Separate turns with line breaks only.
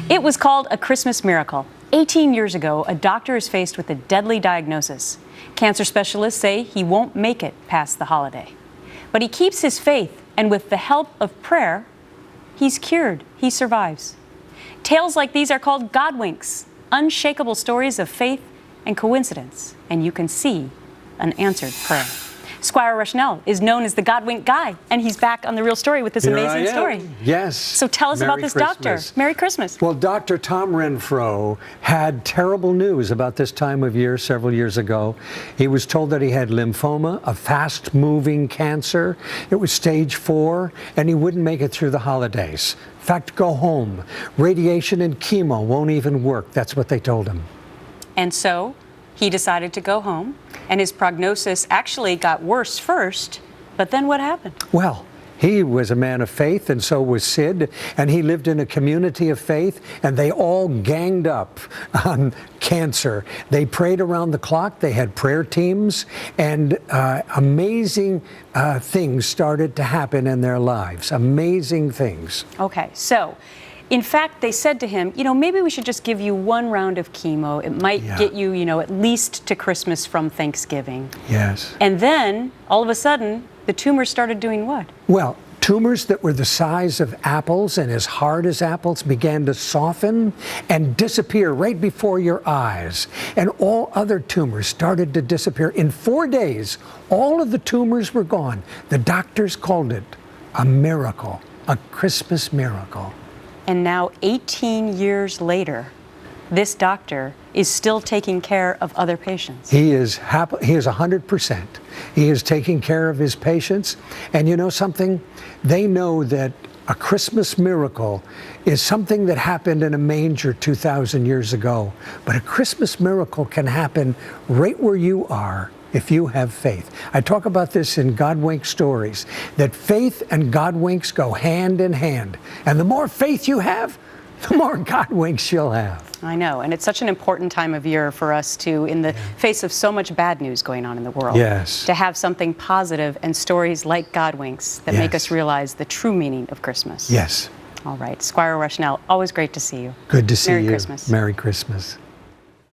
It was called a Christmas miracle. 18 years ago, a doctor is faced with a deadly diagnosis. Cancer specialists say he won't make it past the holiday. But he keeps his faith, and with the help of prayer, he's cured. He survives. Tales like these are called Godwinks, unshakable stories of faith and coincidence, and you can see an answered prayer. SQuire is known as the Godwink guy, and he's back on The Real Story with this amazing story.
Yes.
So tell us about this doctor. Merry Christmas.
Well, Dr. Tom Renfro had terrible news about this time of year several years ago. He was told that he had lymphoma, a fast-moving cancer. It was stage 4, and he wouldn't make it through the holidays. In fact, go home. Radiation and chemo won't even work. That's what they told him.
And so he decided to go home, and his prognosis actually got worse first, but then what happened?
Well, he was a man of faith, and so was Sid, and he lived in a community of faith, and they all ganged up on cancer. They prayed around the clock, they had prayer teams, and amazing things started to happen in their lives. Amazing things.
Okay, so in fact, they said to him, maybe we should just give you one round of chemo. It might get you, at least to Christmas from Thanksgiving.
Yes.
And then, all of a sudden, the tumors started doing what?
Well, tumors that were the size of apples and as hard as apples began to soften and disappear right before your eyes. And all other tumors started to disappear. In 4 days, all of the tumors were gone. The doctors called it a miracle, a Christmas miracle.
And now, 18 years later, this doctor is still taking care of other patients.
He is 100%. He is taking care of his patients. And you know something? They know that a Christmas miracle is something that happened in a manger 2,000 years ago. But a Christmas miracle can happen right where you are if you have faith. I talk about this in Godwink stories, that faith and Godwinks go hand in hand. And the more faith you have, the more Godwinks you'll have.
I know, and it's such an important time of year for us to, in the face of so much bad news going on in the world, to have something positive and stories like Godwinks that make us realize the true meaning of Christmas.
Yes.
All right, SQuire, always great to see you.
Good to see you.
Merry Christmas.
Merry Christmas.